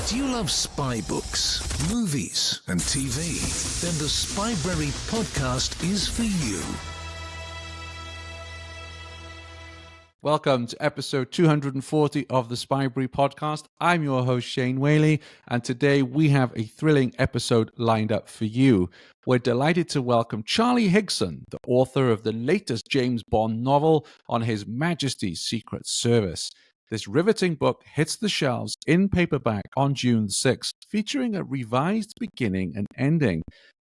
Do you love spy books, movies, and TV? Then the Spybrary podcast is for you. Welcome to episode 240 of the Spybrary podcast. I'm your host, Shane Whaley, and today we have a thrilling episode lined up for you. We're delighted to welcome Charlie Higson, the author of the latest James Bond novel on His Majesty's Secret Service. This riveting book hits the shelves in paperback on June 6th, featuring a revised beginning and ending.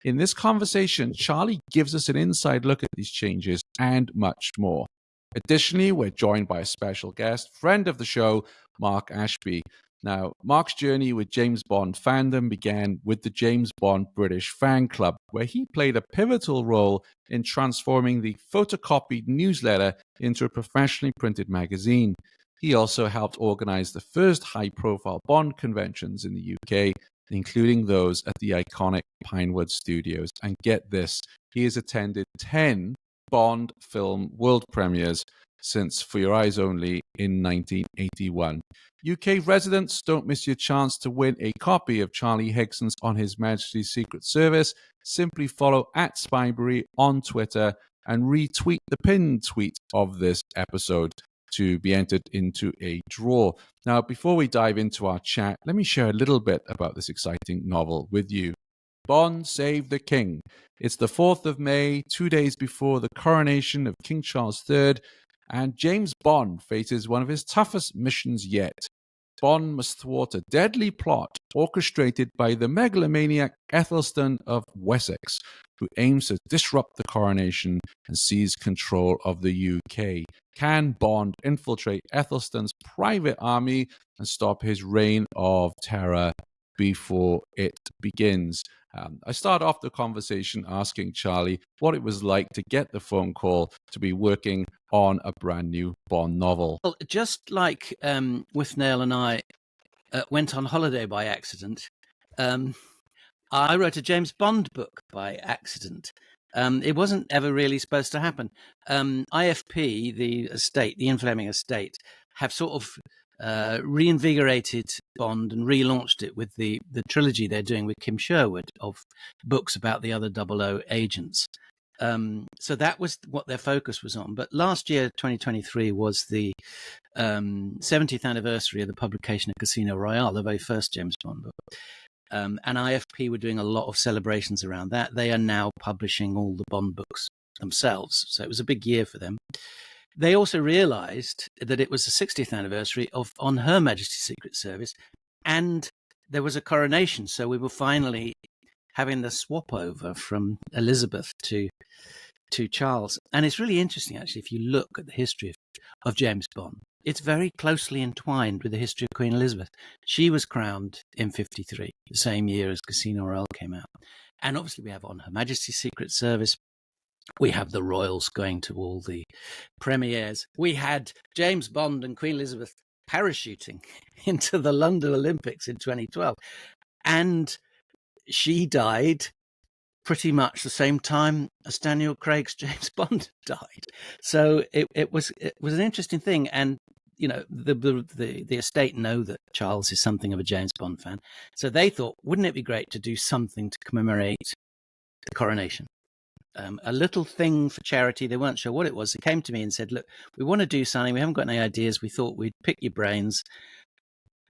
In this conversation, Charlie gives us an inside look at these changes and much more. Additionally, we're joined by a special guest, friend of the show, Mark Ashby. Now, Mark's journey with James Bond fandom began with the James Bond British Fan Club, where he played a pivotal role in transforming the photocopied newsletter into a professionally printed magazine. He also helped organize the first high-profile Bond conventions in the UK, including those at the iconic Pinewood Studios. And get this, he has attended 10 Bond film world premieres since For Your Eyes Only in 1981. UK residents, don't miss your chance to win a copy of Charlie Higson's On His Majesty's Secret Service. Simply follow @Spybrary on Twitter and retweet the pinned tweet of this episode to be entered into a draw. Now, before we dive into our chat, let me share a little bit about this exciting novel with you. Bond Save the King. It's the 4th of May, 2 days before the coronation of King Charles III, and James Bond faces one of his toughest missions yet. Bond must thwart a deadly plot orchestrated by the megalomaniac Ethelstan of Wessex, who aims to disrupt the coronation and seize control of the UK. Can Bond infiltrate Ethelstan's private army and stop his reign of terror before it begins? I start off the conversation asking Charlie what it was like to get the phone call to be working on a brand new Bond novel. Well, just like Withnail and I went on holiday by accident, I wrote a James Bond book by accident. It wasn't ever really supposed to happen. IFP, the estate, the Ian Fleming estate, have sort of reinvigorated Bond and relaunched it with the trilogy they're doing with Kim Sherwood of books about the other 00 agents. So that was what their focus was on. But last year, 2023, was the 70th anniversary of the publication of Casino Royale, the very first James Bond book. And IFP were doing a lot of celebrations around that. They are now publishing all the Bond books themselves. So it was a big year for them. They also realized that it was the 60th anniversary of On Her Majesty's Secret Service, and there was a coronation. So we were finally having the swap over from Elizabeth to Charles. And it's really interesting, actually, if you look at the history of James Bond. It's very closely entwined with the history of Queen Elizabeth. She was crowned in 53, the same year as Casino Royale came out. And obviously we have On Her Majesty's Secret Service. We have the royals going to all the premieres. We had James Bond and Queen Elizabeth parachuting into the London Olympics in 2012. And she died pretty much the same time as Daniel Craig's James Bond died. So it was an interesting thing. And, you know, the estate know that Charles is something of a James Bond fan. So they thought, wouldn't it be great to do something to commemorate the coronation? A little thing for charity. They weren't sure what it was. They came to me and said, look, we want to do something. We haven't got any ideas. We thought we'd pick your brains.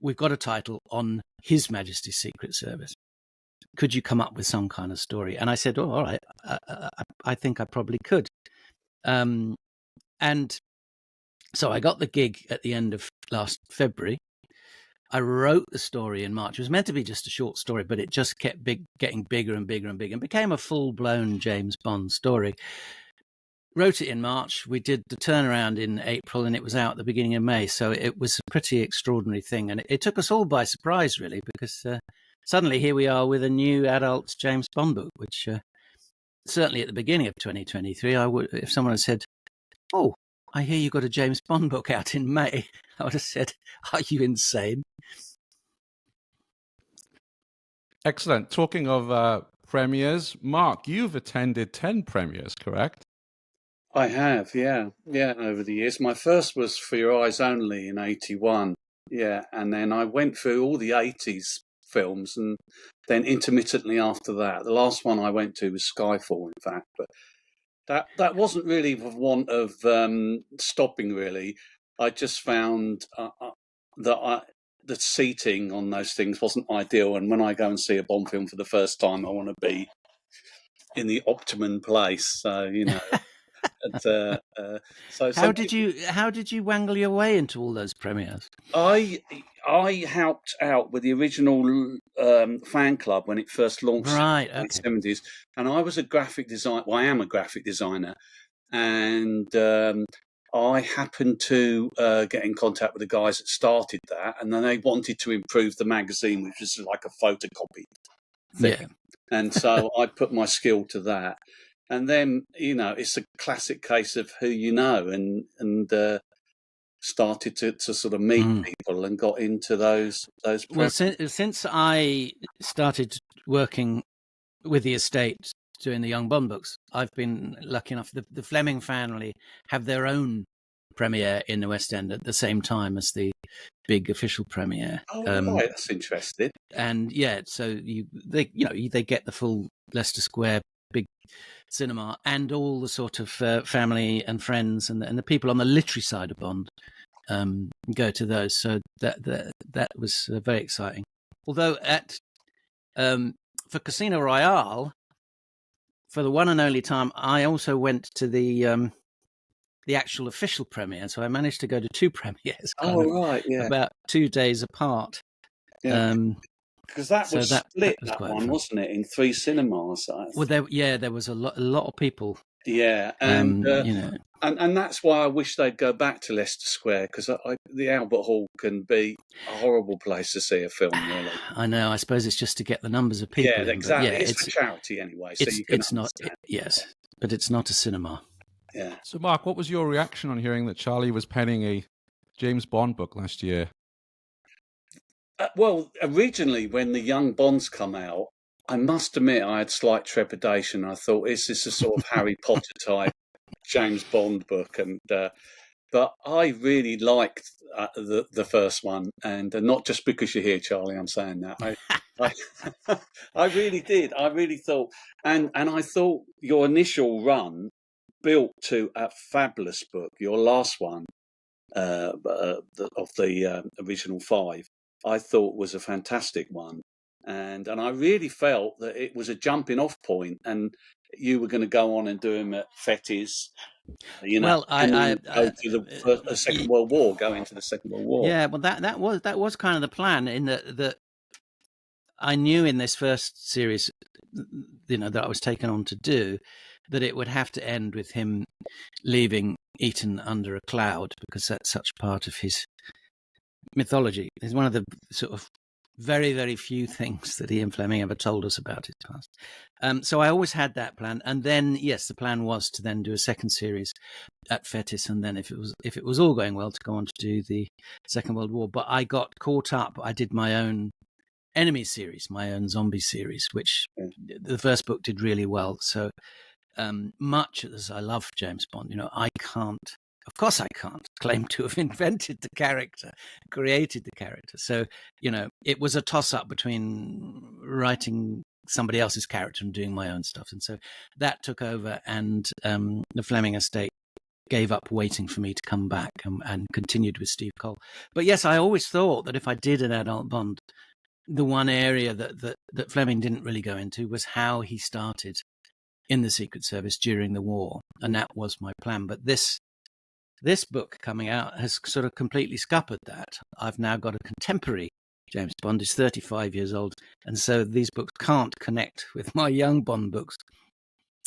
We've got a title on His Majesty's Secret Service. Could you come up with some kind of story? And I said, oh, all right, I think I probably could. And so I got the gig at the end of last February. I wrote the story in March. It was meant to be just a short story, but it just kept getting bigger and bigger and bigger and became a full-blown James Bond story. Wrote it in March. We did the turnaround in April, and it was out at the beginning of May. So it was a pretty extraordinary thing. And it took us all by surprise, really, because suddenly here we are with a new adult James Bond book, which certainly at the beginning of 2023, if someone had said, oh, I hear you got a James Bond book out in May, I would have said, are you insane? Excellent. Talking of premieres, Mark, you've attended 10 premieres, correct? I have, yeah, over the years. My first was For Your Eyes Only in 81, yeah. And then I went through all the 80s films, and then intermittently after that, the last one I went to was Skyfall, in fact. But that wasn't really for want of stopping. Really, I just found that the seating on those things wasn't ideal. And when I go and see a Bond film for the first time, I want to be in the optimum place. So so How some did people, you wangle your way into all those premieres? I helped out with the original fan club when it first launched Right. in the late Okay. 70s, and I was a graphic designer. Well, I am a graphic designer, and I happened to get in contact with the guys that started that, and then they wanted to improve the magazine, which was like a photocopy thing. Yeah. And so I put my skill to that. And then, it's a classic case of who you know, and started to sort of meet people and got into those. Well, since I started working with the estate doing the Young Bond books, I've been lucky enough. The Fleming family have their own premiere in the West End at the same time as the big official premiere. Oh, right, that's interesting. And yeah, so they get the full Leicester Square big cinema and all the sort of family and friends and the people on the literary side of Bond go to those. So that was very exciting. Although for Casino Royale, for the one and only time, I also went to the actual official premiere. So I managed to go to two premieres, Right, yeah, about 2 days apart. yeah. Because that was split, that one, fun. wasn't it, in 3 cinemas? Well, there was a lot of people. Yeah, and that's why I wish they'd go back to Leicester Square, because the Albert Hall can be a horrible place to see a film. Really, I know. I suppose it's just to get the numbers of people. Yeah, exactly. It's for charity anyway, so you can understand. Yes, but it's not a cinema. Yeah. So, Mark, what was your reaction on hearing that Charlie was penning a James Bond book last year? Well, originally, when the Young Bonds come out, I must admit I had slight trepidation. I thought, is this a sort of Harry Potter type James Bond book? And but I really liked the first one, and not just because you're here, Charlie. I'm saying that I really did. I really thought, and I thought your initial run built to a fabulous book. Your last one of the original 5, I thought was a fantastic one, and I really felt that it was a jumping off point, and you were going to go on and do them at Fettes, Well, go to the Second World War, go into the Second World War. Yeah, well, that was kind of the plan. In that I knew in this first series, that I was taken on to do, that it would have to end with him leaving Eton under a cloud, because that's such part of his mythology. It's one of the sort of very, very few things that Ian Fleming ever told us about his past. So I always had that plan. And then, yes, the plan was to then do a second series at Fettes, and then if it was all going well, to go on to do the Second World War. But I got caught up. I did my own enemy series, my own zombie series, which the first book did really well. So much as I love James Bond, of course I can't claim to have invented the character, created the character. So, it was a toss-up between writing somebody else's character and doing my own stuff. And so that took over, and the Fleming estate gave up waiting for me to come back, and continued with Steve Cole. But yes, I always thought that if I did an adult Bond, the one area that Fleming didn't really go into was how he started in the Secret Service during the war. And that was my plan. But this book coming out has sort of completely scuppered that. I've now got a contemporary James Bond. Is 35 years old, and so these books can't connect with my young Bond books.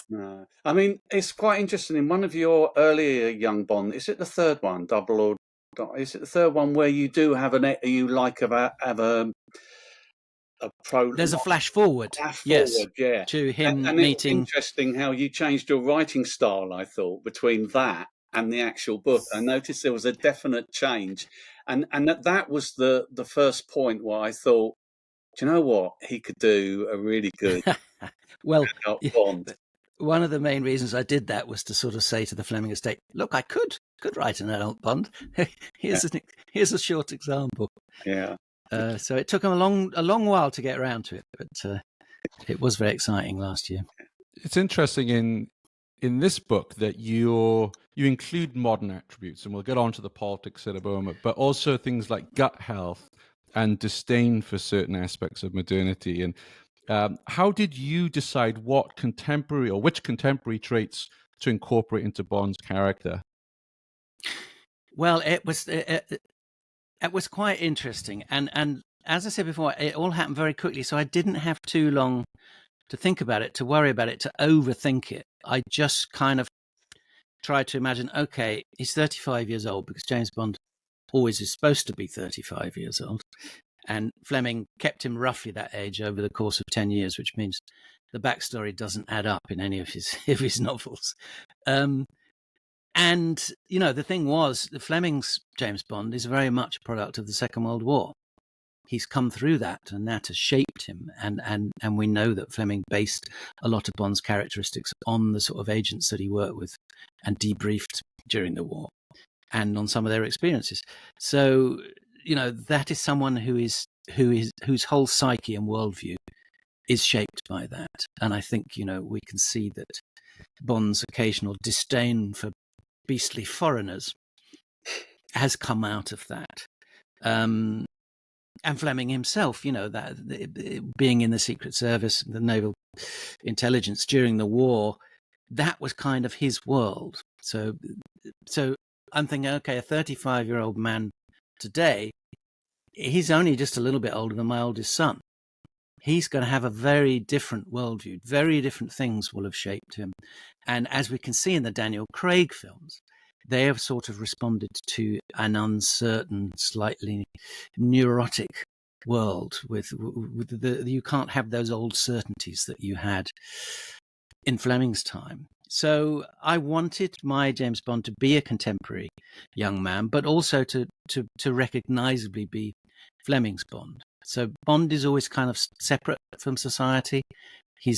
No. I mean, it's quite interesting. In one of your earlier Young Bond, is it the third one, is it the third one where you do have a pro? There's a flash forward, yes, yeah, to him and meeting. It's interesting how you changed your writing style, I thought, between that and the actual book. I noticed there was a definite change, and that was the first point where I thought, do you know what, he could do a really good well Bond. One of the main reasons I did that was to sort of say to the Fleming estate, look, I could could write an adult Bond. Here's a short example. Yeah. So it took him a long while to get around to it, but it was very exciting last year. It's interesting in this book that you include modern attributes, and we'll get on to the politics in a moment, but also things like gut health and disdain for certain aspects of modernity. And how did you decide which contemporary traits to incorporate into Bond's character? Well, it was quite interesting, and as I said before, it all happened very quickly, so I didn't have too long to think about it, to worry about it, to overthink it. I just kind of tried to imagine, okay, he's 35 years old, because James Bond always is supposed to be 35 years old. And Fleming kept him roughly that age over the course of 10 years, which means the backstory doesn't add up in any of his novels. And, the thing was, Fleming's James Bond is very much a product of the Second World War. He's come through that, and that has shaped him. And we know that Fleming based a lot of Bond's characteristics on the sort of agents that he worked with and debriefed during the war, and on some of their experiences. So, that is someone whose whole psyche and worldview is shaped by that. And I think, we can see that Bond's occasional disdain for beastly foreigners has come out of that. And Fleming himself, that being in the Secret Service, the naval intelligence during the war, that was kind of his world. So I'm thinking, okay, a 35-year-old man today, he's only just a little bit older than my oldest son. He's going to have a very different worldview. Very different things will have shaped him. And as we can see in the Daniel Craig films, they have sort of responded to an uncertain, slightly neurotic world with you can't have those old certainties that you had in Fleming's time. So I wanted my James Bond to be a contemporary young man, but also to recognizably be Fleming's Bond. So Bond is always kind of separate from society. He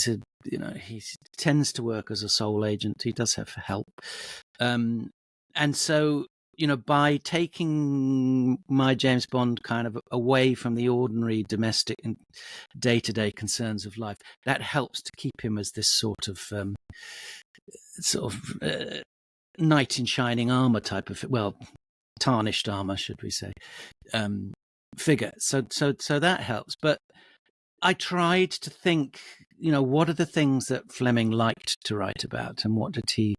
tends to work as a sole agent. He does have help. And so, by taking my James Bond kind of away from the ordinary domestic and day-to-day concerns of life, that helps to keep him as this sort of knight in shining armor type of, tarnished armor, should we say, figure. So that helps. But I tried to think, what are the things that Fleming liked to write about, and what did he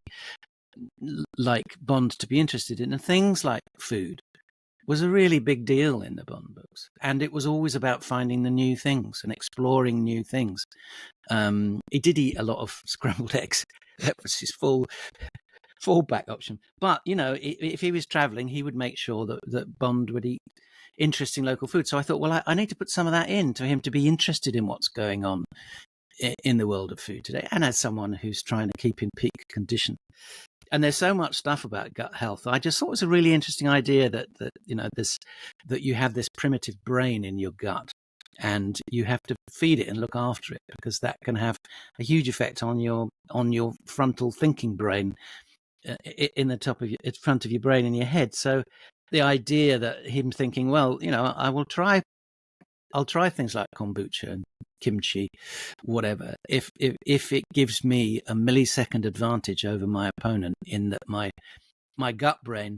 like Bond to be interested in? And things like food was a really big deal in the Bond books, and it was always about finding the new things and exploring new things. He did eat a lot of scrambled eggs. That was his fallback option. But if he was traveling, he would make sure that Bond would eat interesting local food. So I thought, well, I need to put some of that in to him to be interested in what's going on in the world of food today, and as someone who's trying to keep in peak condition. And there's so much stuff about gut health. I just thought it was a really interesting idea that you have this primitive brain in your gut, and you have to feed it and look after it, because that can have a huge effect on your frontal thinking brain in the front of your brain in your head. So the idea that him thinking, well, I'll try things like kombucha and kimchi, whatever, if it gives me a millisecond advantage over my opponent, in that my gut brain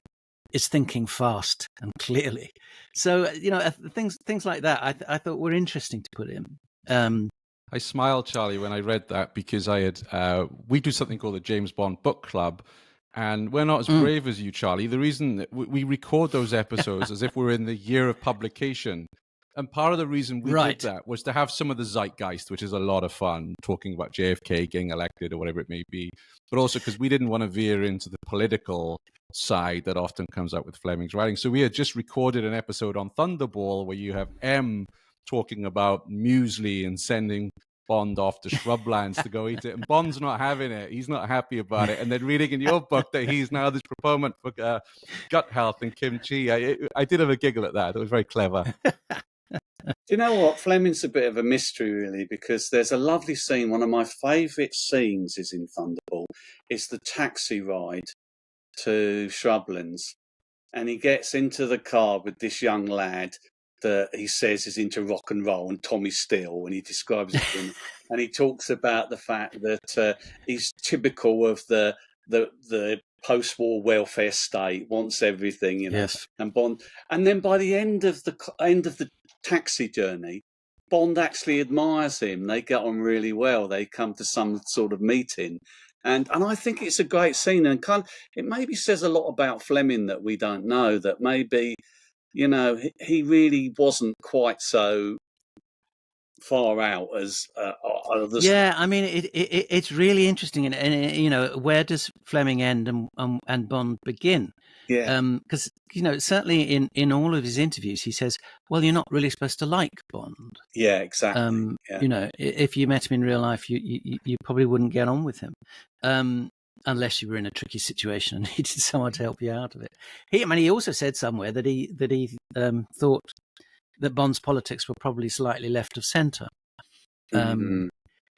is thinking fast and clearly. So things like that I thought were interesting to put in. I smiled, Charlie, when I read that, because we do something called the James Bond Book Club, and we're not as brave as you, Charlie. The reason that we record those episodes as if we're in the year of publication. And part of the reason we did that was to have some of the zeitgeist, which is a lot of fun, talking about JFK getting elected or whatever it may be, but also because we didn't want to veer into the political side that often comes out with Fleming's writing. So we had just recorded an episode on Thunderball where you have M talking about muesli and sending Bond off to shrublands to go eat it, and Bond's not having it. He's not happy about it. And then reading in your book that he's now this proponent for gut health and kimchi. I did have a giggle at that. It was very clever. Do you know what? Fleming's a bit of a mystery, really, because there's a lovely scene. One of my favourite scenes is in Thunderball. It's the taxi ride to Shrublands, and he gets into the car with this young lad that he says is into rock and roll and Tommy Steele, and he describes it to him, and he talks about the fact that he's typical of the post-war welfare state, wants everything, Yes. and Bond. And then by the end of the taxi journey, Bond actually admires him. They get on really well. They come to some sort of meeting. And I think it's a great scene, and it maybe says a lot about Fleming that we don't know, that maybe, he really wasn't quite so far out as others. Yeah, I mean, it's really interesting, and where does Fleming end and Bond begin? Yeah. Because certainly in all of his interviews, he says, "Well, you're not really supposed to like Bond." Yeah, exactly. If you met him in real life, you probably wouldn't get on with him, unless you were in a tricky situation and needed someone to help you out of it. He also said somewhere that he thought that Bond's politics were probably slightly left of centre.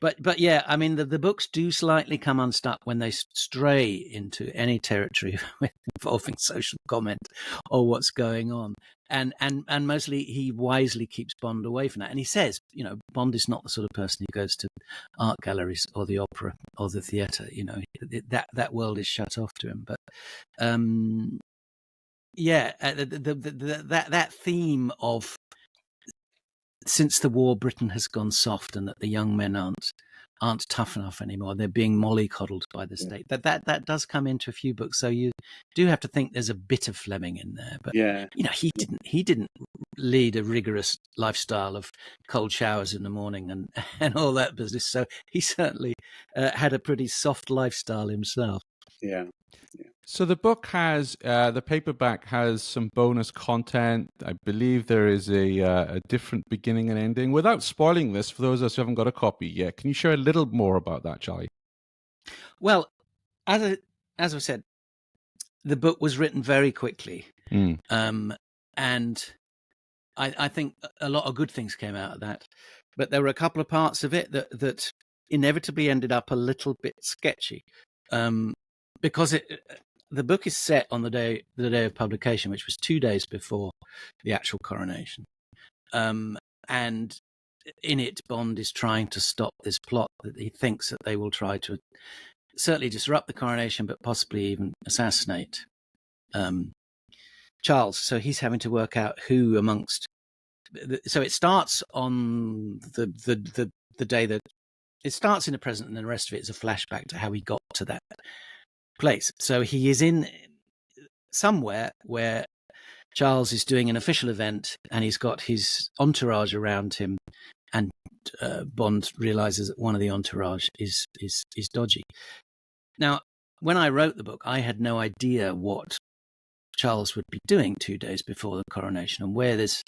But yeah, I mean, the books do slightly come unstuck when they stray into any territory involving social comment or what's going on. And mostly he wisely keeps Bond away from that. And he says, Bond is not the sort of person who goes to art galleries or the opera or the theatre. That world is shut off to him. But that theme of, since the war, Britain has gone soft, and that the young men aren't tough enough anymore. They're being mollycoddled by the state. That does come into a few books. So you do have to think there's a bit of Fleming in there. But he didn't lead a rigorous lifestyle of cold showers in the morning and all that business. So he certainly had a pretty soft lifestyle himself. Yeah. So the book has, the paperback has some bonus content. I believe there is a different beginning and ending. Without spoiling this, for those of us who haven't got a copy yet, can you share a little more about that, Charlie? Well, as I said, the book was written very quickly. And I think a lot of good things came out of that. But there were a couple of parts of it that inevitably ended up a little bit sketchy. Because the book is set on the day of publication, which was 2 days before the actual coronation. And in it, Bond is trying to stop this plot that he thinks that they will try to certainly disrupt the coronation, but possibly even assassinate Charles. So he's having to work out who amongst. So it starts on the day that it starts in the present, and then the rest of it is a flashback to how he got to that place. So he is in somewhere where Charles is doing an official event, and he's got his entourage around him, and Bond realizes that one of the entourage is dodgy. Now, when I wrote the book, I had no idea what Charles would be doing 2 days before the coronation and where this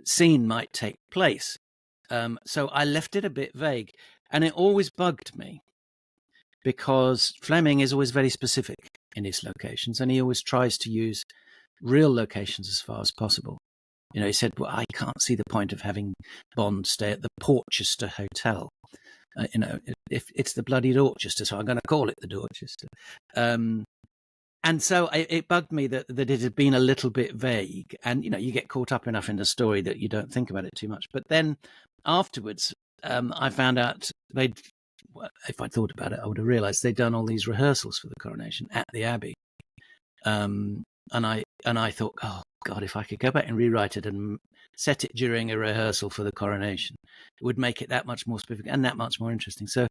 scene might take place. So I left it a bit vague, and it always bugged me, because Fleming is always very specific in his locations, and he always tries to use real locations as far as possible. He said, well, I can't see the point of having Bond stay at the Porchester Hotel. If it's the bloody Dorchester, so I'm going to call it the Dorchester. And so it bugged me that it had been a little bit vague. And, you get caught up enough in the story that you don't think about it too much. But then afterwards, I found out if I'd thought about it, I would have realised they'd done all these rehearsals for the coronation at the Abbey. And I thought, oh God, if I could go back and rewrite it and set it during a rehearsal for the coronation, it would make it that much more specific and that much more interesting. So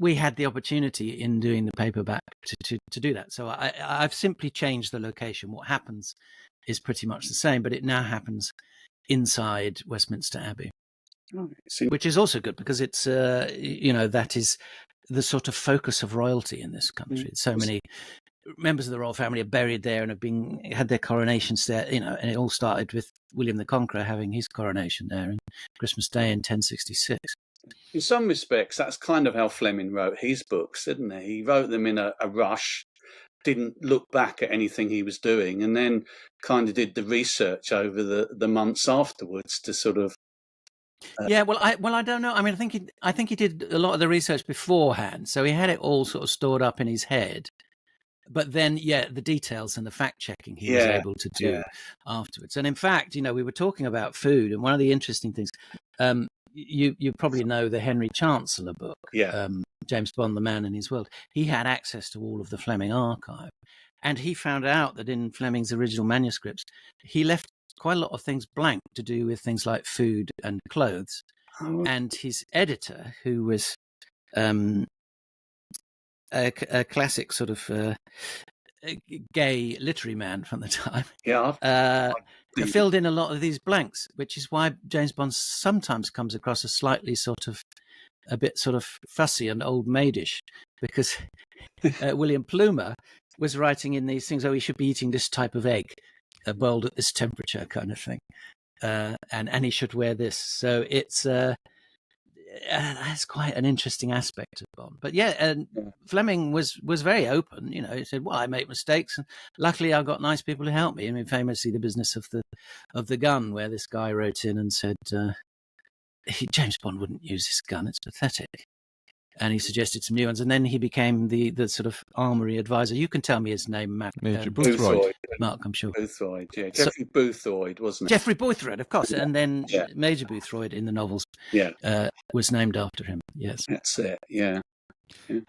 we had the opportunity in doing the paperback to do that. So I've simply changed the location. What happens is pretty much the same, but it now happens inside Westminster Abbey. Which is also good, because it's that is the sort of focus of royalty in this country. So many members of the royal family are buried there and have had their coronations there. And it all started with William the Conqueror having his coronation there on Christmas Day in 1066. In some respects, that's kind of how Fleming wrote his books, didn't he? He wrote them in a rush, didn't look back at anything he was doing, and then kind of did the research over the months afterwards to sort of. I don't know. I mean, I think he did a lot of the research beforehand, so he had it all sort of stored up in his head. but then, the details and the fact checking he was able to do afterwards. And in fact, we were talking about food, and one of the interesting things, you probably know the Henry Chancellor book, James Bond, The Man in His World. He had access to all of the Fleming archive, and he found out that in Fleming's original manuscripts, he left quite a lot of things blank to do with things like food and clothes. And his editor, who was a classic sort of gay literary man from the time, filled in a lot of these blanks, which is why James Bond sometimes comes across as slightly a bit fussy and old maidish, because William Plumer was writing in these things, he should be eating this type of egg, boiled at this temperature, kind of thing, and he should wear this. So it's that's quite an interesting aspect of Bond. But Fleming was very open. He said, "Well, I make mistakes, and luckily I got nice people to help me." I mean, famously, the business of the gun, where this guy wrote in and said, James Bond wouldn't use this gun; it's pathetic. And he suggested some new ones, and then he became the sort of armory advisor. You can tell me his name, Major Boothroyd. Mark, I'm sure. Boothroyd, Geoffrey Boothroyd, wasn't it? Geoffrey Boothroyd, of course. And then Major Boothroyd in the novels was named after him, yes. That's it, yeah.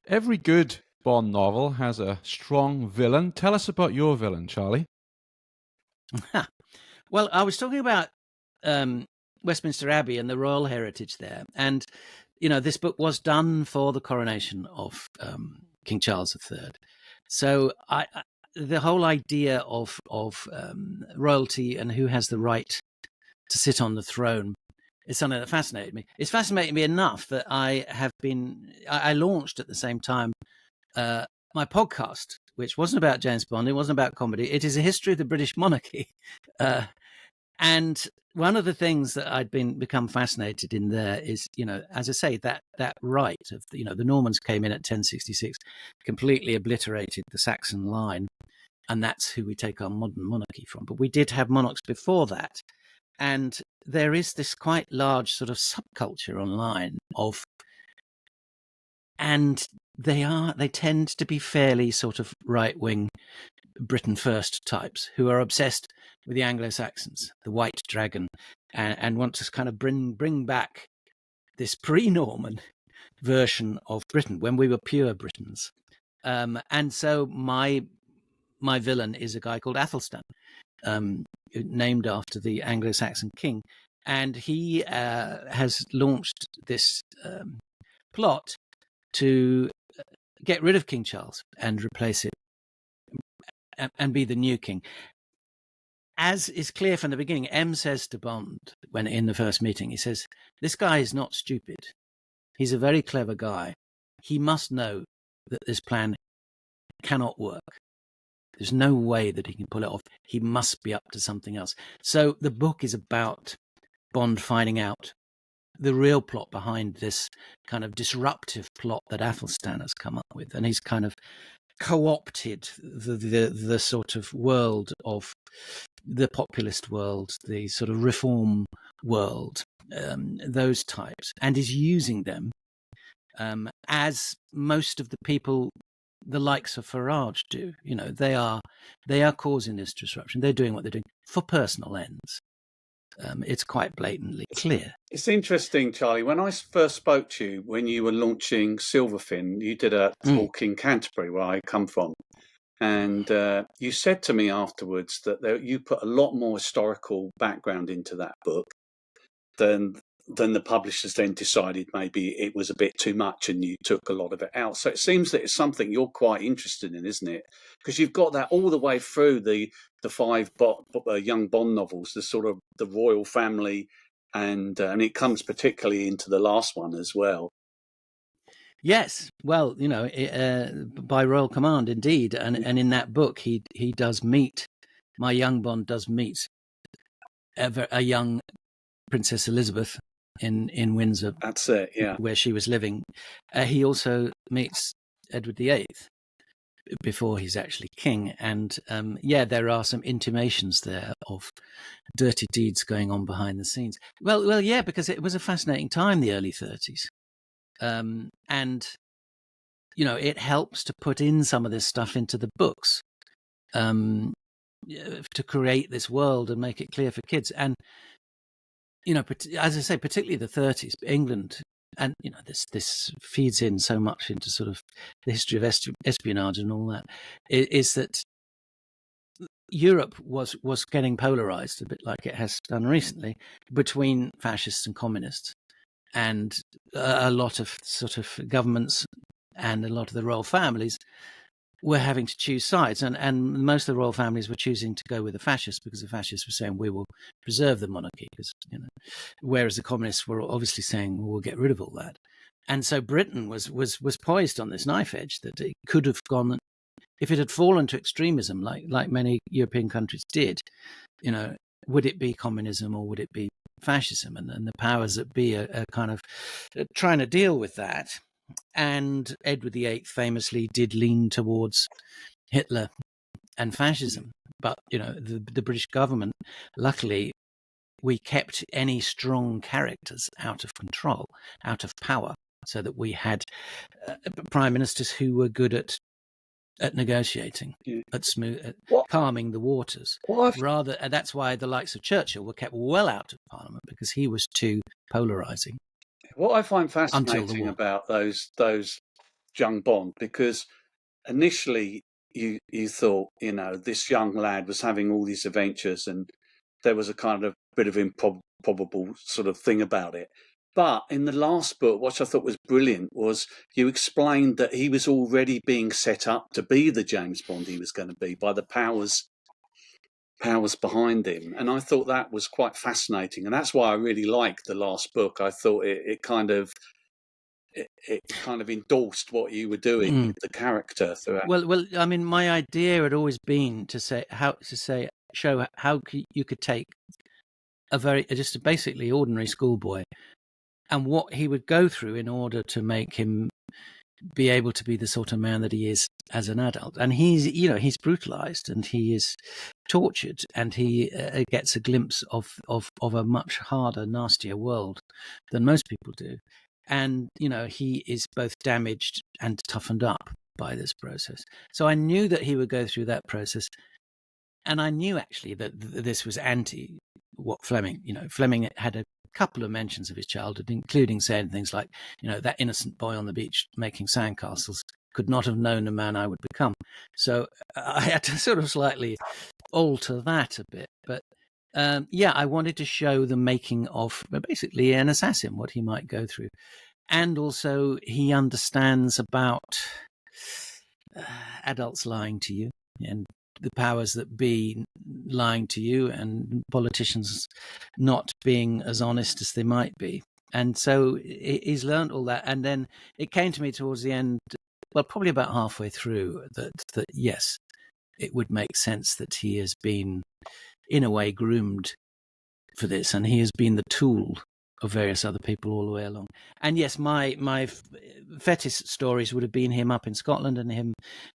Every good Bond novel has a strong villain. Tell us about your villain, Charlie. Well, I was talking about Westminster Abbey and the royal heritage there. And this book was done for the coronation of King Charles III. So the whole idea of royalty and who has the right to sit on the throne is something that fascinated me. It's fascinated me enough that I launched at the same time my podcast, which wasn't about James Bond. It wasn't about comedy. It is a history of the British monarchy. And one of the things that I'd become fascinated in there is, as I say, that right of, the Normans came in at 1066, completely obliterated the Saxon line, and that's who we take our modern monarchy from. But we did have monarchs before that, and there is this quite large sort of subculture online and they tend to be fairly sort of right-wing Britain First types who are obsessed with the Anglo-Saxons, the White Dragon, and want to kind of bring back this pre-Norman version of Britain when we were pure Britons. And so my villain is a guy called Athelstan, named after the Anglo-Saxon king, and he has launched this plot to get rid of King Charles and replace it and be the new king. As is clear from the beginning, M says to Bond, when in the first meeting, he says, "This guy is not stupid. He's a very clever guy. He must know that this plan cannot work. There's no way that he can pull it off. He must be up to something else." So the book is about Bond finding out the real plot behind this kind of disruptive plot that Athelstan has come up with. And he's kind of co-opted the sort of world of the populist world, the sort of reform world, those types, and is using them as most of the people, the likes of Farage, do. They are causing this disruption. They're doing what they're doing for personal ends. It's quite blatantly clear. It's interesting, Charlie. When I first spoke to you, when you were launching Silverfin, you did a talk in Canterbury, where I come from. And you said to me afterwards that you put a lot more historical background into that book than the publishers then decided maybe it was a bit too much, and you took a lot of it out. So it seems that it's something you're quite interested in, isn't it? Because you've got that all the way through the 5 young Bond novels, the sort of the royal family, and it comes particularly into the last one as well. Yes, well, by royal command, indeed, and in that book, he does meet, my young Bond does meet a young Princess Elizabeth in Windsor. That's it, yeah, where she was living. He also meets Edward VIII before he's actually king, and there are some intimations there of dirty deeds going on behind the scenes. Well, yeah, because it was a fascinating time, the early 30s. And it helps to put in some of this stuff into the books, to create this world and make it clear for kids. And, as I say, particularly the 30s, England, and, this feeds in so much into sort of the history of espionage and all that, is that Europe was getting polarized, a bit like it has done recently, between fascists and communists. And a lot of sort of governments and a lot of the royal families were having to choose sides. And most of the royal families were choosing to go with the fascists, because the fascists were saying, we will preserve the monarchy, because, whereas the communists were obviously saying, well, we'll get rid of all that. And so Britain was poised on this knife edge, that it could have gone, if it had fallen to extremism, like many European countries did, would it be communism or would it be fascism? And the powers that be are kind of trying to deal with that. And Edward VIII famously did lean towards Hitler and fascism. But, the British government, luckily, we kept any strong characters out of control, out of power, so that we had prime ministers who were good at negotiating, at calming the waters. That's why the likes of Churchill were kept well out of Parliament, because he was too polarising. What I find fascinating about those young Bond, because initially you thought, this young lad was having all these adventures, and there was a kind of bit of improbable sort of thing about it. But in the last book, what I thought was brilliant was you explained that he was already being set up to be the James Bond he was going to be by the powers behind him. And I thought that was quite fascinating. And that's why I really liked the last book. I thought it kind of endorsed what you were doing with the character throughout. Well, I mean, my idea had always been to show how you could take just a basically ordinary schoolboy, and what he would go through in order to make him be able to be the sort of man that he is as an adult. And he's brutalized, and he is tortured, and he gets a glimpse of a much harder, nastier world than most people do. And, he is both damaged and toughened up by this process. So I knew that he would go through that process. And I knew actually that this was anti what Fleming, Fleming had a couple of mentions of his childhood, including saying things like, that innocent boy on the beach making sandcastles could not have known the man I would become. So I had to sort of slightly alter that a bit. But I wanted to show the making of basically an assassin, what he might go through. And also he understands about adults lying to you, and the powers that be lying to you, and politicians not being as honest as they might be. And so he's learned all that. And then it came to me towards the end, well, probably about halfway through, that yes, it would make sense that he has been, in a way, groomed for this, and he has been the tool of various other people all the way along. And yes, my fetish stories would have been him up in Scotland, and him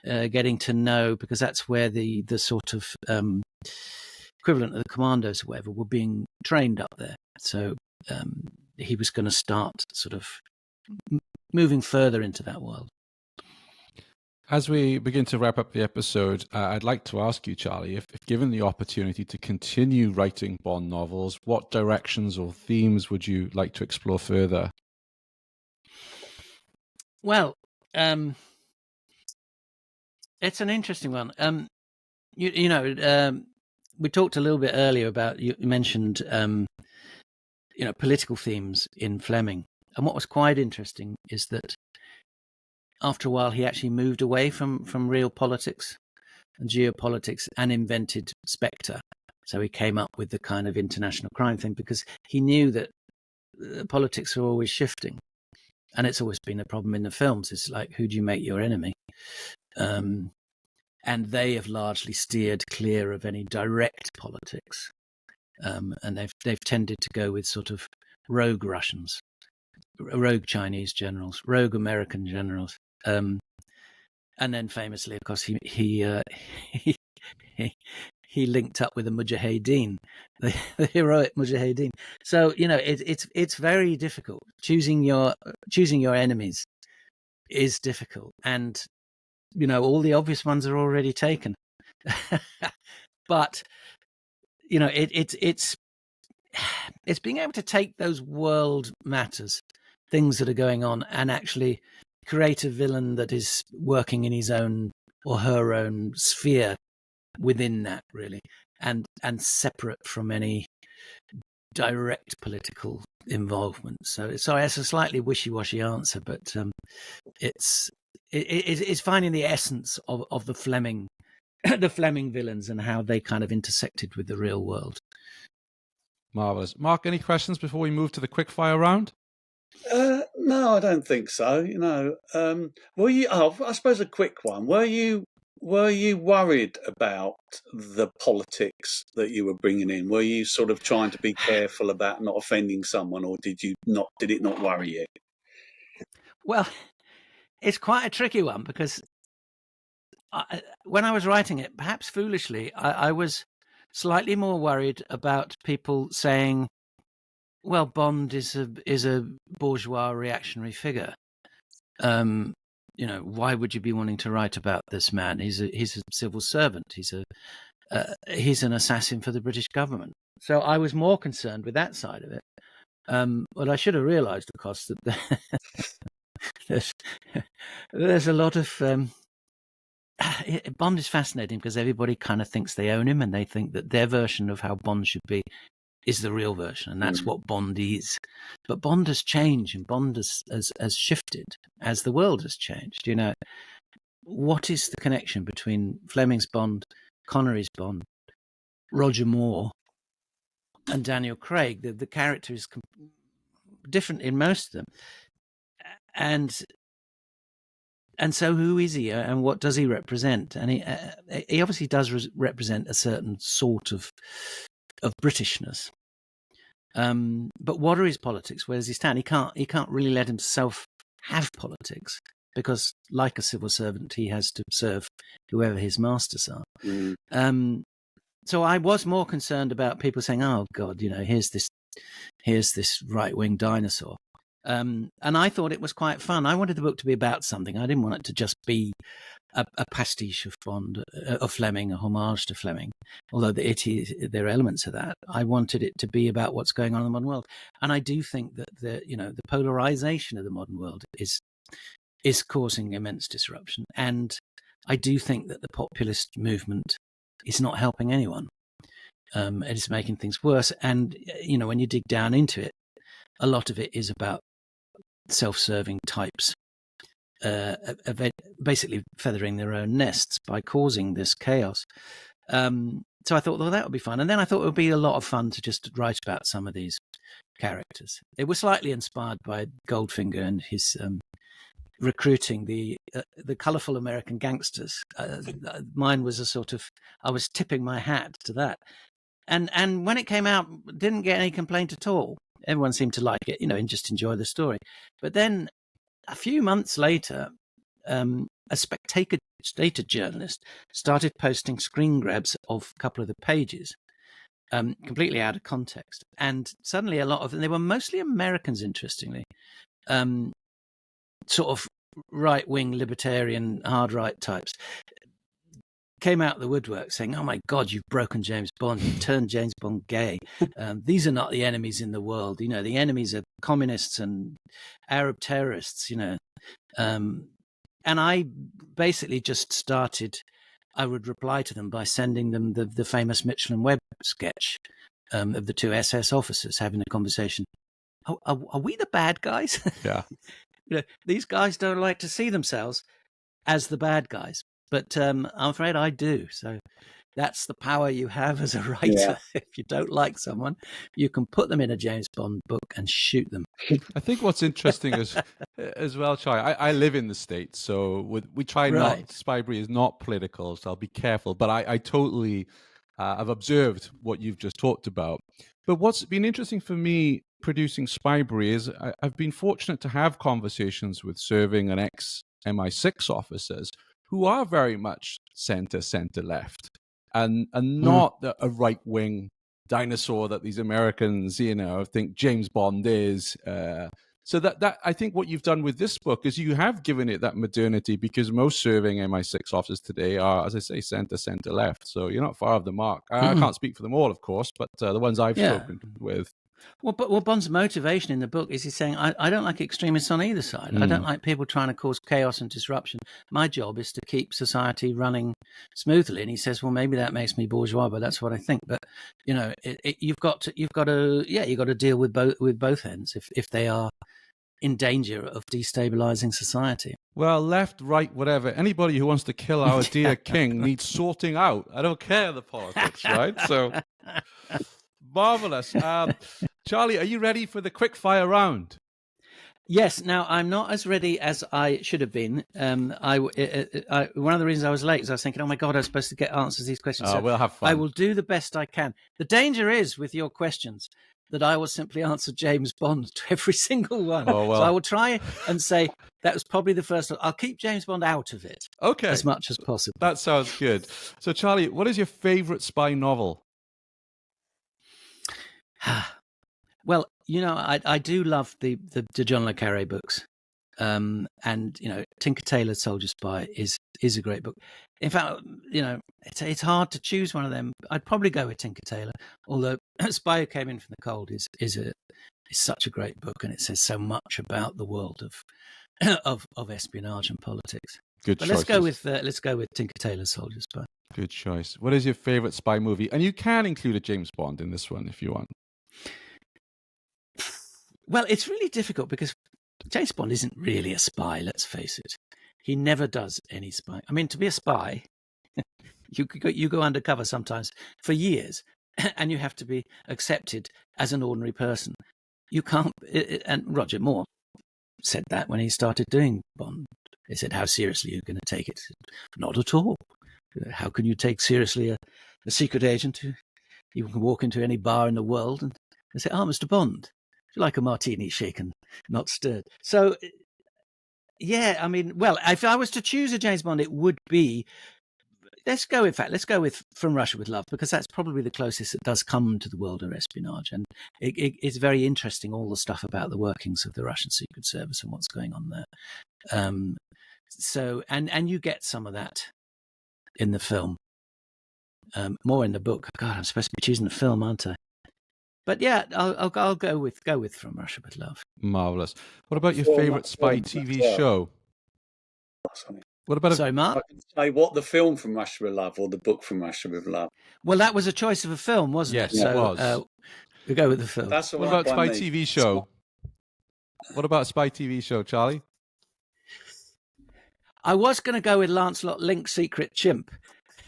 getting to know, because that's where the sort of equivalent of the commandos or whatever were being trained up there. So he was going to start sort of moving further into that world. As we begin to wrap up the episode, I'd like to ask you, Charlie, if given the opportunity to continue writing Bond novels, what directions or themes would you like to explore further? Well, it's an interesting one. We talked a little bit earlier about, you mentioned, political themes in Fleming. And what was quite interesting is that after a while, he actually moved away from real politics and geopolitics and invented Spectre. So he came up with the kind of international crime thing, because he knew that politics are always shifting. And it's always been a problem in the films. It's like, who do you make your enemy? And they have largely steered clear of any direct politics. And they've tended to go with sort of rogue Russians, rogue Chinese generals, rogue American generals. And then famously, of course, he linked up with the Mujahideen, the heroic Mujahideen. So it's very difficult choosing your enemies is difficult, and all the obvious ones are already taken. But it's being able to take those world matters, things that are going on, and actually create a villain that is working in his own or her own sphere within that, really, and separate from any direct political involvement. So sorry, it's a slightly wishy-washy answer, but it's finding the essence of the Fleming the Fleming villains and how they kind of intersected with the real world. Marvelous. Mark, any questions before we move to the quickfire round? No, I don't think so. Were you? Oh, I suppose a quick one. Were you worried about the politics that you were bringing in? Were you sort of trying to be careful about not offending someone, or did you not? Did it not worry you? Well, it's quite a tricky one because when I was writing it, perhaps foolishly, I was slightly more worried about people saying, well, Bond is a bourgeois reactionary figure. Why would you be wanting to write about this man? He's a civil servant. He's an assassin for the British government. So I was more concerned with that side of it. But I should have realised, of course, that there's a lot of Bond is fascinating because everybody kind of thinks they own him, and they think that their version of how Bond should be is the real version, and that's what Bond is. But Bond has changed, and Bond has shifted as the world has changed. What is the connection between Fleming's Bond, Connery's Bond, Roger Moore, and Daniel Craig? The character is different in most of them, and so who is he, and what does he represent? And he obviously does represent a certain sort of Britishness. But what are his politics? Where does he stand? He can't really let himself have politics because, like a civil servant, he has to serve whoever his masters are. So I was more concerned about people saying, "Oh God, here's this right-wing dinosaur." And I thought it was quite fun. I wanted the book to be about something. I didn't want it to just be a pastiche of Bond, of Fleming, a homage to Fleming, although there are elements of that. I wanted it to be about what's going on in the modern world. And I do think that the polarization of the modern world is causing immense disruption. And I do think that the populist movement is not helping anyone. It is making things worse. And, when you dig down into it, a lot of it is about self-serving types basically feathering their own nests by causing this chaos. So I thought, well, that would be fun. And then I thought it would be a lot of fun to just write about some of these characters. It was slightly inspired by Goldfinger and his recruiting the colourful American gangsters. Mine was a sort of, I was tipping my hat to that. And when it came out, didn't get any complaint at all. Everyone seemed to like it, and just enjoy the story. But then a few months later, a Spectator journalist started posting screen grabs of a couple of the pages, completely out of context. And suddenly a lot of them, they were mostly Americans, interestingly, sort of right-wing libertarian hard right types, came out of the woodwork saying, "Oh my God, you've broken James Bond. You've turned James Bond gay. These are not the enemies in the world. The enemies are communists and Arab terrorists, And I basically just started, I would reply to them by sending them the famous Mitchell and Webb sketch of the two SS officers having a conversation. Are we the bad guys? Yeah. These guys don't like to see themselves as the bad guys. But I'm afraid I do. So that's the power you have as a writer. Yeah. If you don't like someone, you can put them in a James Bond book and shoot them. I think what's interesting is, as well, Charlie, I live in the States, so we try not, Spybrary is not political, so I'll be careful. But I totally have observed what you've just talked about. But what's been interesting for me producing Spybrary is I've been fortunate to have conversations with serving and ex-MI6 officers who are very much center-left, and not a right-wing dinosaur that these Americans, think James Bond is. So that I think what you've done with this book is you have given it that modernity, because most serving MI6 officers today are, as I say, center, left. So you're not far off the mark. I can't speak for them all, of course, but the ones I've spoken with. Well, Bond's motivation in the book is he's saying, I don't like extremists on either side. I don't like people trying to cause chaos and disruption. My job is to keep society running smoothly. And he says, well, maybe that makes me bourgeois, but that's what I think. But you've got to deal with both ends if they are in danger of destabilizing society. Well, left, right, whatever. Anybody who wants to kill our dear king needs sorting out. I don't care the politics, right? So marvelous. Charlie, are you ready for the quick fire round? Yes. Now, I'm not as ready as I should have been. One of the reasons I was late is I was thinking, oh my God, I was supposed to get answers to these questions. So we'll have fun. I will do the best I can. The danger is with your questions that I will simply answer James Bond to every single one. Oh, well. So I will try and say that was probably the first one. I'll keep James Bond out of it as much as possible. That sounds good. So, Charlie, what is your favorite spy novel? Well, I do love the John le Carré books. And, Tinker Tailor Soldier Spy is a great book. In fact, it's hard to choose one of them. I'd probably go with Tinker Tailor, although Spy Who Came In From the Cold is such a great book, and it says so much about the world of espionage and politics. Good choice. Let's go with Tinker Tailor Soldier Spy. Good choice. What is your favorite spy movie? And you can include a James Bond in this one if you want. Well, it's really difficult because James Bond isn't really a spy, let's face it. He never does any spy. I mean, to be a spy, you go undercover sometimes for years, and you have to be accepted as an ordinary person. You can't, and Roger Moore said that when he started doing Bond. He said, how seriously are you going to take it? Said, not at all. How can you take seriously a secret agent? You can walk into any bar in the world and say, Mr. Bond, like a martini shaken, not stirred. So, yeah, I mean, well, if I was to choose a James Bond, it would be, let's go with From Russia with Love, because that's probably the closest it does come to the world of espionage. And it's very interesting, all the stuff about the workings of the Russian Secret Service and what's going on there. So, and you get some of that in the film, more in the book. God, I'm supposed to be choosing the film, aren't I? But yeah, I'll go with From Russia with Love. Marvelous. What about your favorite spy TV show? What about Sorry, Mark? I can say what the film From Russia with Love or the book From Russia with Love. Well, that was a choice of a film, wasn't it? Yes, it was. We go with the film. That's what about spy TV show? What about spy TV show, Charlie? I was going to go with Lancelot Link's Secret Chimp,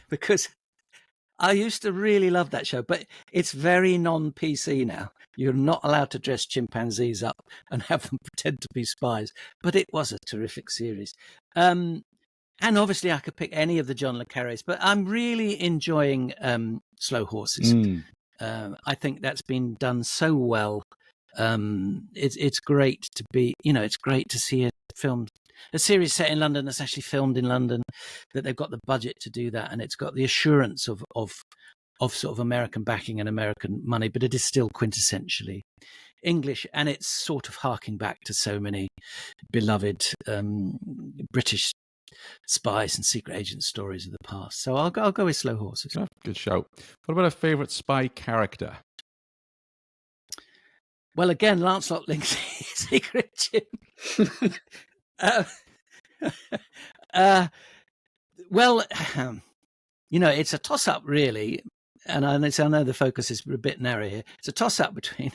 because I used to really love that show, but it's very non-PC now. You're not allowed to dress chimpanzees up and have them pretend to be spies. But it was a terrific series. And obviously I could pick any of the John le Carrés, but I'm really enjoying Slow Horses. I think that's been done so well. It's great to be, it's great to see a series set in London that's actually filmed in London, that they've got the budget to do that, and it's got the assurance of sort of American backing and American money, but it is still quintessentially English, and it's sort of harking back to so many beloved British spies and secret agent stories of the past. So I'll go with Slow Horses. Oh, good shout. What about a favourite spy character? Well, again, Lancelot Link's Secret Chimp. Well, it's a toss-up, really, and I know the focus is a bit narrow here. It's a toss-up between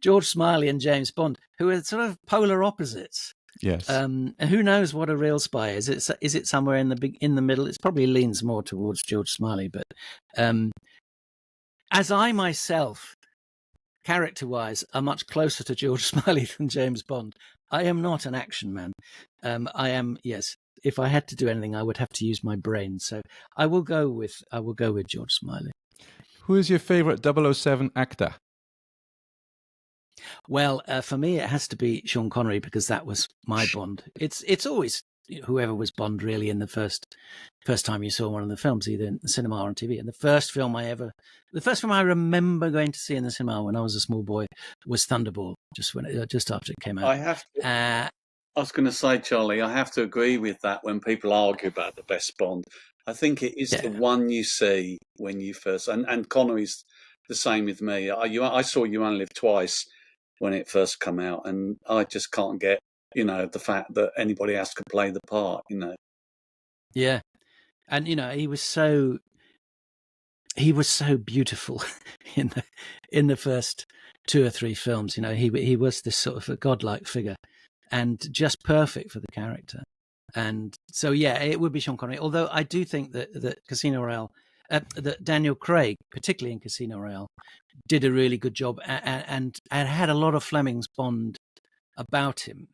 George Smiley and James Bond, who are sort of polar opposites. Yes. And who knows what a real spy is? Is it somewhere in the middle? It probably leans more towards George Smiley, but as I myself, character-wise, are much closer to George Smiley than James Bond. I am not an action man. I am, yes. If I had to do anything, I would have to use my brain. So I will go with George Smiley. Who is your favourite 007 actor? Well, for me, it has to be Sean Connery, because that was my Bond. It's always whoever was Bond really in the first time you saw one of the films, either in the cinema or on TV. And the first film I remember going to see in the cinema when I was a small boy was Thunderball, just after it came out. I was going to say, Charlie, I have to agree with that when people argue about the best Bond. I think it is the one you see when you first, and Connery's the same with me. I saw You Only Live Twice when it first came out, and I just can't get, the fact that anybody else could play the part, Yeah. And, he was so beautiful in the first 2 or 3 films. He was this sort of a godlike figure and just perfect for the character. And so, yeah, it would be Sean Connery. Although I do think that Casino Royale, that Daniel Craig, particularly in Casino Royale, did a really good job and had a lot of Fleming's Bond about him.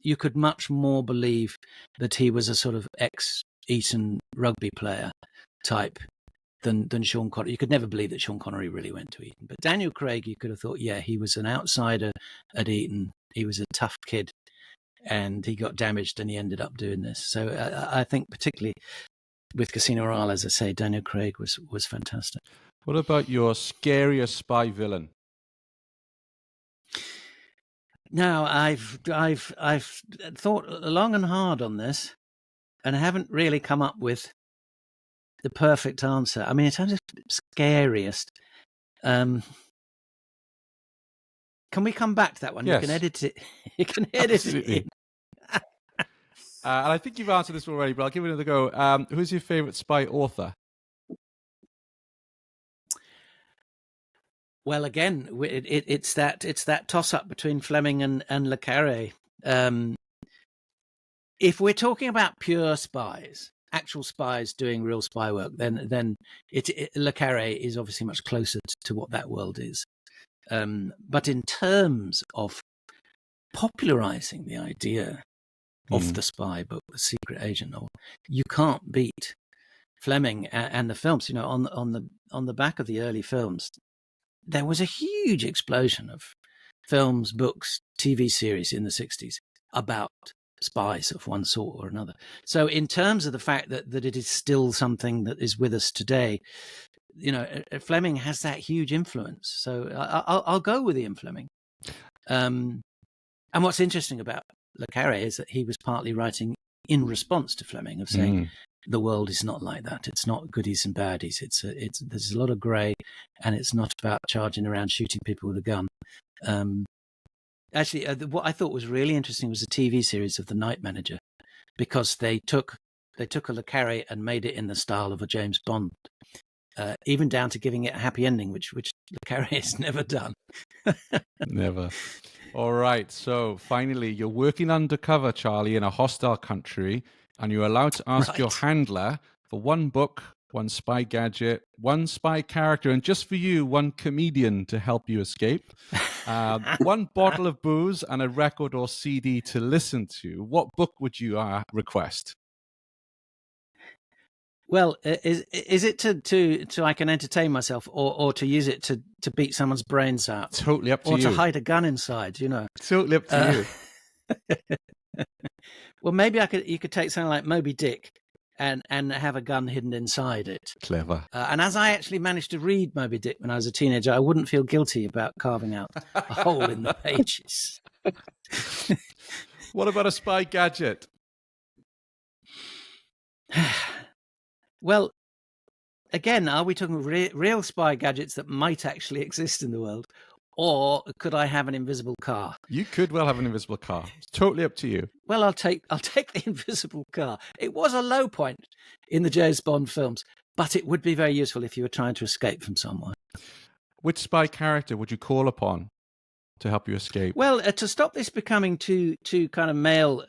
You could much more believe that he was a sort of ex-Eton rugby player type than Sean Connery. You could never believe that Sean Connery really went to Eton. But Daniel Craig, you could have thought, yeah, he was an outsider at Eton. He was a tough kid, and he got damaged, and he ended up doing this. So I think particularly with Casino Royale, as I say, Daniel Craig was fantastic. What about your scariest spy villain? Now, I've thought long and hard on this, and I haven't really come up with the perfect answer. I mean, in terms of scariest, can we come back to that one? Yes. You can edit it. You can edit it in. And I think you've answered this already, but I'll give it another go. Who's your favorite spy author? Well, again, it's that toss up between Fleming and Le Carre. If we're talking about pure spies, actual spies doing real spy work, then Le Carre is obviously much closer to what that world is. But in terms of popularizing the idea of the spy book, the secret agent novel, you can't beat Fleming and the films. On the back of the early films, there was a huge explosion of films, books, TV series in the 60s about spies of one sort or another. So in terms of the fact that it is still something that is with us today, Fleming has that huge influence. So I'll go with Ian Fleming. And what's interesting about Le Carre is that he was partly writing in response to Fleming, of saying, the world is not like that. It's not goodies and baddies. There's a lot of grey, and it's not about charging around shooting people with a gun. Actually, what I thought was really interesting was the TV series of The Night Manager, because they took a Le Carre and made it in the style of a James Bond, even down to giving it a happy ending, which Le Carre has never done. Never. All right. So finally, you're working undercover, Charlie, in a hostile country, and you're allowed to ask your handler for one book, one spy gadget, one spy character, and just for you, one comedian to help you escape, one bottle of booze, and a record or CD to listen to. What book would you request? Well, is it to I can entertain myself, or to use it to beat someone's brains out? Totally up to you. Or to hide a gun inside, Totally up to you. Well, maybe you could take something like Moby Dick and have a gun hidden inside it. Clever. And as I actually managed to read Moby Dick when I was a teenager, I wouldn't feel guilty about carving out a hole in the pages. What about a spy gadget? Well, again, are we talking real spy gadgets that might actually exist in the world? Or could I have an invisible car? You could well have an invisible car. It's totally up to you. Well, I'll take the invisible car. It was a low point in the James Bond films, but it would be very useful if you were trying to escape from somewhere. Which spy character would you call upon to help you escape? Well, to stop this becoming too kind of male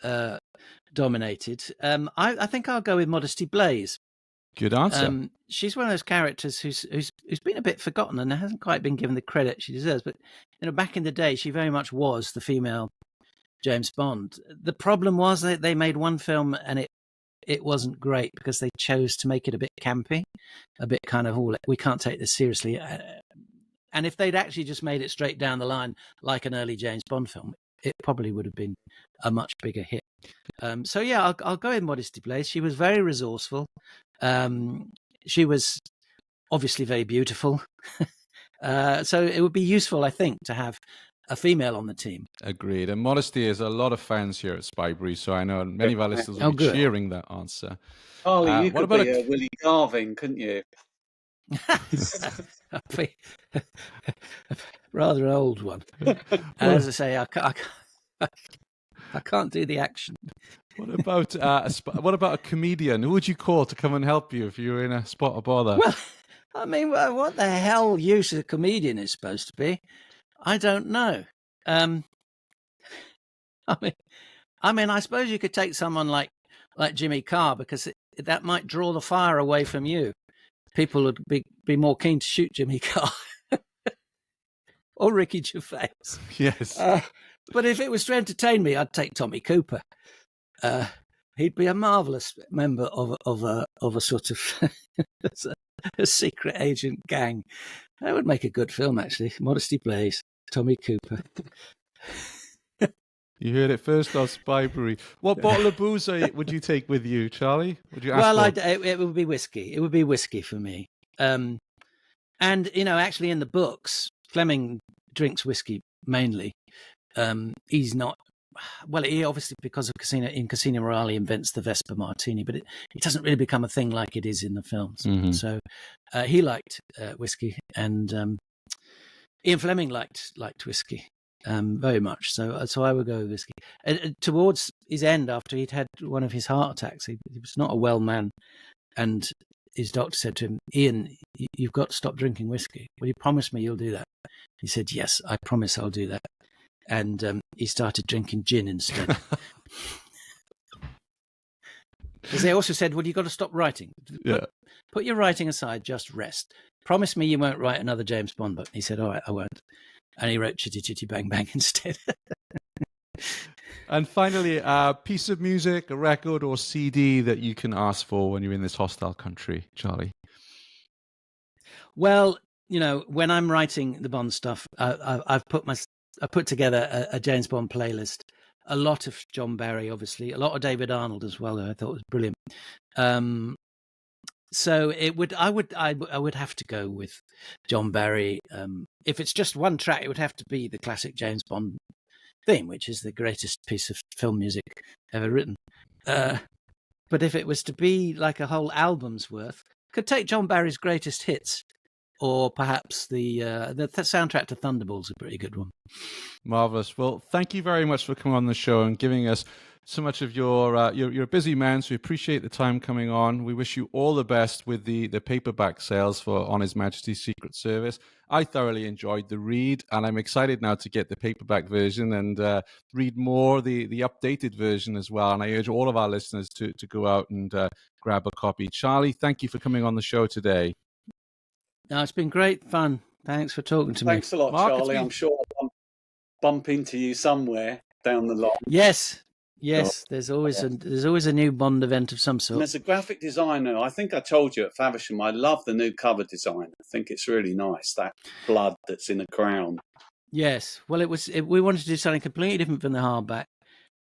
dominated, I think I'll go with Modesty Blaze. Good answer. She's one of those characters who's been a bit forgotten and hasn't quite been given the credit she deserves. But back in the day, she very much was the female James Bond. The problem was that they made one film and it wasn't great because they chose to make it a bit campy, a bit kind of, we can't take this seriously. And if they'd actually just made it straight down the line like an early James Bond film, it probably would have been a much bigger hit. So yeah, I'll go with Modesty Blaise. She was very resourceful. She was obviously very beautiful. So it would be useful, I think, to have a female on the team. Agreed. And Modesty is a lot of fans here at Spybrary, so I know many of our listeners will be cheering that answer. Charlie, you could be a Willie Garvin, couldn't you? Rather an old one. As I say, I can't do the action. What about a comedian? Who would you call to come and help you if you were in a spot of bother? Well, I mean, what the hell use a comedian is supposed to be? I don't know. I mean, I suppose you could take someone like Jimmy Carr, because that might draw the fire away from you. People would be more keen to shoot Jimmy Carr or Ricky Gervais. Yes. But if it was to entertain me, I'd take Tommy Cooper. He'd be a marvelous member of a sort of a secret agent gang. That would make a good film, actually. Modesty Blaise, Tommy Cooper. You heard it first on Spybrary. What bottle of booze would you take with you, Charlie? Would you ask it would be whiskey. It would be whiskey for me. And, actually in the books, Fleming drinks whiskey mainly. He's not... Well, he obviously, because of Casino Royale, he invents the Vesper Martini, but it doesn't really become a thing like it is in the films. Mm-hmm. So he liked whiskey, and Ian Fleming liked whiskey very much. So I would go with whiskey. Towards his end, after he'd had one of his heart attacks, he was not a well man, and his doctor said to him, "Ian, you've got to stop drinking whiskey. Will you promise me you'll do that?" He said, "Yes, I promise I'll do that." And he started drinking gin instead. Because they also said, well, you've got to stop writing. Put your writing aside, just rest. Promise me you won't write another James Bond book. He said, all right, I won't. And he wrote Chitty Chitty Bang Bang instead. And finally, a piece of music, a record or CD that you can ask for when you're in this hostile country, Charlie? Well, when I'm writing the Bond stuff, I put together a James Bond playlist, a lot of John Barry, obviously, a lot of David Arnold as well, who I thought was brilliant. So I would have to go with John Barry. If it's just one track, it would have to be the classic James Bond theme, which is the greatest piece of film music ever written. But if it was to be like a whole album's worth, could take John Barry's greatest hits. Or perhaps the soundtrack to Thunderball's a pretty good one. Marvelous. Well, thank you very much for coming on the show and giving us so much of you're a busy man, so we appreciate the time coming on. We wish you all the best with the paperback sales for On His Majesty's Secret Service. I thoroughly enjoyed the read, and I'm excited now to get the paperback version and read more the updated version as well. And I urge all of our listeners to go out and grab a copy. Charlie, thank you for coming on the show today. No, it's been great fun. Thanks for talking to me. Thanks a lot, Mark, Charlie. I'm sure I'll bump into you somewhere down the line. Yes. There's always a new Bond event of some sort. And as a graphic designer, I think I told you at Faversham, I love the new cover design. I think it's really nice, that blood that's in the crown. Yes. Well, we wanted to do something completely different from the hardback,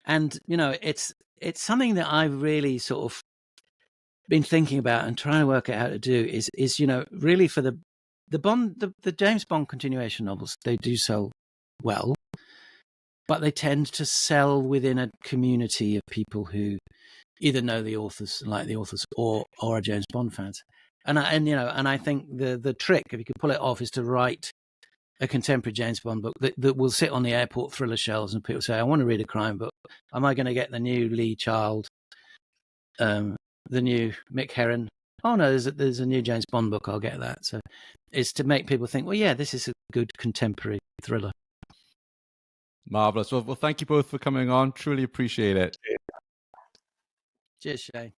and it's something that I've really sort of been thinking about and trying to work out how to do is really for the James Bond continuation novels, they do sell well, but they tend to sell within a community of people who either know the authors, like the authors, or are James Bond fans. And I think the trick, if you could pull it off, is to write a contemporary James Bond book that will sit on the airport thriller shelves, and people say, I want to read a crime book. Am I going to get the new Lee Child, the new Mick Herron? Oh no, there's a new James Bond book, I'll get that. So it's to make people think, well, yeah, this is a good contemporary thriller. Marvelous. Well, thank you both for coming on. Truly appreciate it. Cheers, Shane.